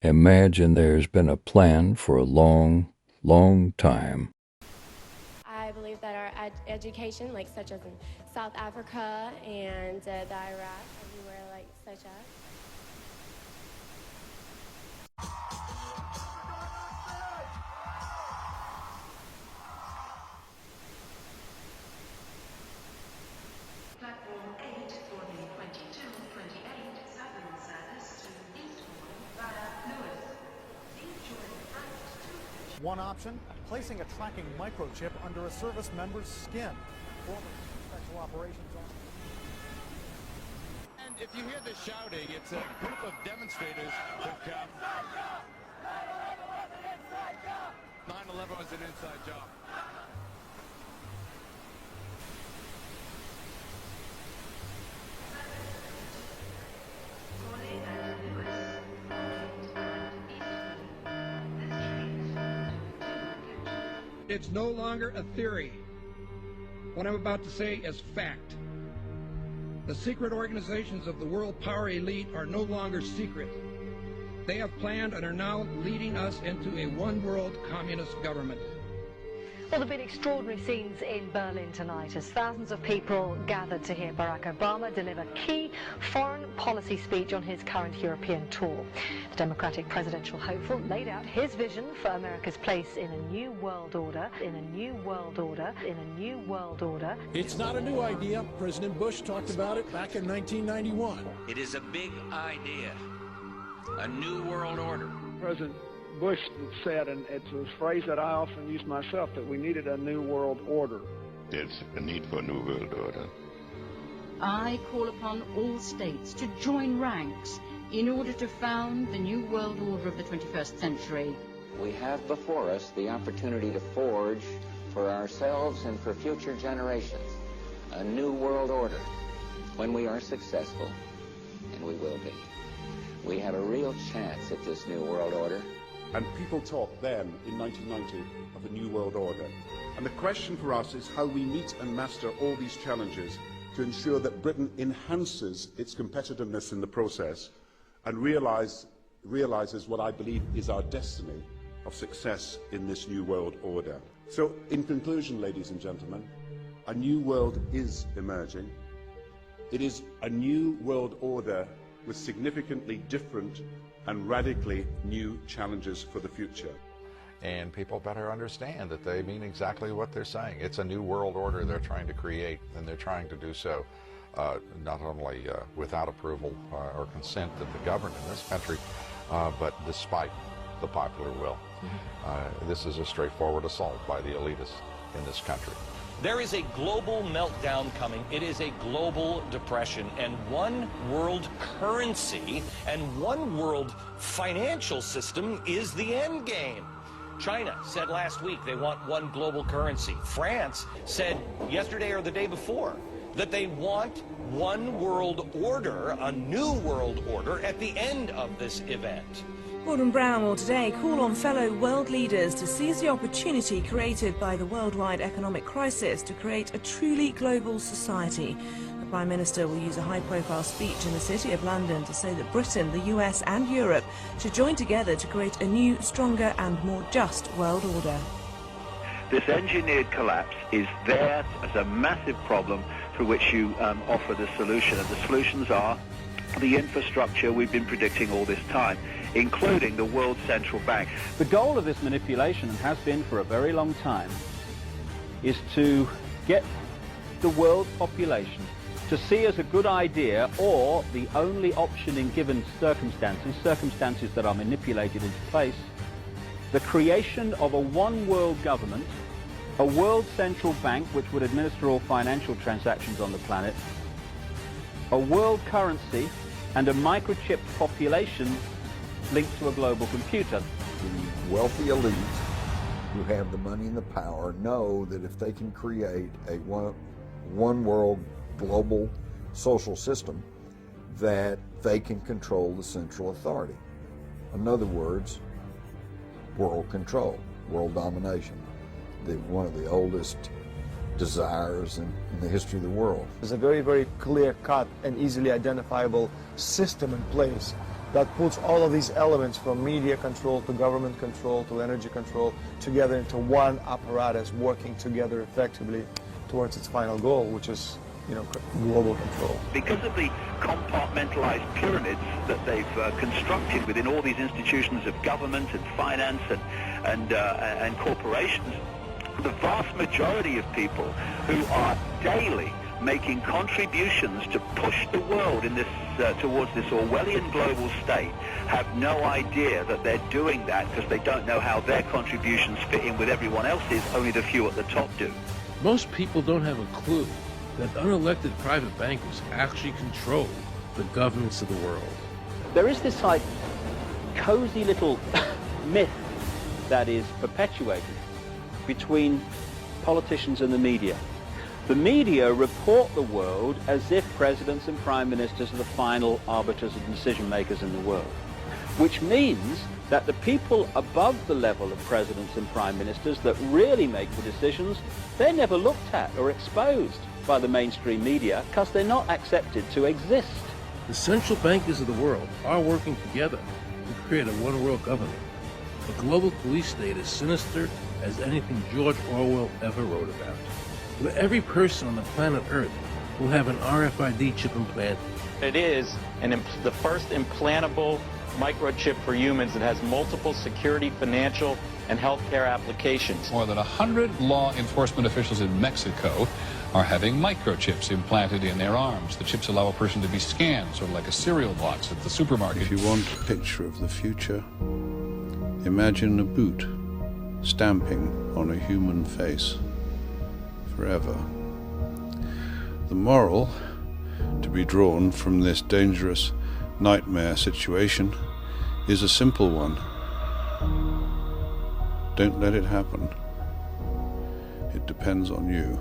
Imagine there's been a plan for a long, long time. I believe that our education, like such as in South Africa and the Iraq, everywhere like such as. Platform 8 for the 2228 Southern service to Eastbourne via Lewis. Please join the flight to One option, placing a tracking microchip under a service member's skin. Former Special Operations Officer. And if you hear the shouting, it's a group of demonstrators who've come. 9/11 was an inside job. It's no longer a theory. What I'm about to say is fact. The secret organizations of the world power elite are no longer secret. They have planned and are now leading us into a one-world communist government. Well, there have been extraordinary scenes in Berlin tonight as thousands of people gathered to hear Barack Obama deliver key foreign policy speech on his current European tour. The Democratic presidential hopeful laid out his vision for America's place in a new world order, in a new world order, in a new world order. It's not a new idea. President Bush talked about it back in 1991. It is a big idea, a new world order. President Bush said, and it's a phrase that I often use myself, that we needed a new world order. There's a need for a new world order. I call upon all states to join ranks in order to found the new world order of the 21st century. We have before us the opportunity to forge for ourselves and for future generations a new world order. When we are successful, and we will be, we have a real chance at this new world order. And people talked then, in 1990, of a new world order. And the question for us is how we meet and master all these challenges to ensure that Britain enhances its competitiveness in the process and realizes what I believe is our destiny of success in this new world order. So, in conclusion, ladies and gentlemen, a new world is emerging. It is a new world order with significantly different and radically new challenges for the future. And people better understand that they mean exactly what they're saying. It's a new world order they're trying to create, and they're trying to do so not only without approval or consent of the governed in this country, but despite the popular will. This is a straightforward assault by the elitists in this country. There is a global meltdown coming. It is a global depression, and one world currency and one world financial system is the end game. China said last week they want one global currency. France said yesterday or the day before that they want one world order, a new world order, at the end of this event. Gordon Brown will today call on fellow world leaders to seize the opportunity created by the worldwide economic crisis to create a truly global society. The Prime Minister will use a high-profile speech in the City of London to say that Britain, the US and Europe should join together to create a new, stronger and more just world order. This engineered collapse is there as a massive problem through which you offer the solution, and the solutions are the infrastructure we've been predicting all this time, including the World Central Bank. The goal of this manipulation, and has been for a very long time, is to get the world population to see as a good idea, or the only option in given circumstances that are manipulated into place, the creation of a one-world government, a world central bank which would administer all financial transactions on the planet, a world currency, and a microchipped population linked to a global computer. The wealthy elite who have the money and the power know that if they can create a one world global social system, that they can control the central authority. In other words, world control, world domination, one of the oldest desires in the history of the world. There's a very, very clear-cut and easily identifiable system in place that puts all of these elements from media control to government control to energy control together into one apparatus working together effectively towards its final goal, which is, global control. Because of the compartmentalized pyramids that they've constructed within all these institutions of government and finance and corporations, the vast majority of people who are daily making contributions to push the world in this towards this Orwellian global state have no idea that they're doing that because they don't know how their contributions fit in with everyone else's. Only the few at the top do. Most people don't have a clue that unelected private bankers actually control the governments of the world. There is this cozy little myth that is perpetuated between politicians and the media. The media report the world as if presidents and prime ministers are the final arbiters and decision makers in the world, which means that the people above the level of presidents and prime ministers that really make the decisions, they're never looked at or exposed by the mainstream media because they're not accepted to exist. The central bankers of the world are working together to create a one-world government. A global police state as sinister as anything George Orwell ever wrote about. Where every person on the planet Earth will have an RFID chip implanted. It is the first implantable microchip for humans that has multiple security, financial, and healthcare applications. More than 100 law enforcement officials in Mexico are having microchips implanted in their arms. The chips allow a person to be scanned, sort of like a cereal box at the supermarket. If you want a picture of the future, imagine a boot stamping on a human face forever. The moral to be drawn from this dangerous nightmare situation is a simple one. Don't let it happen. It depends on you.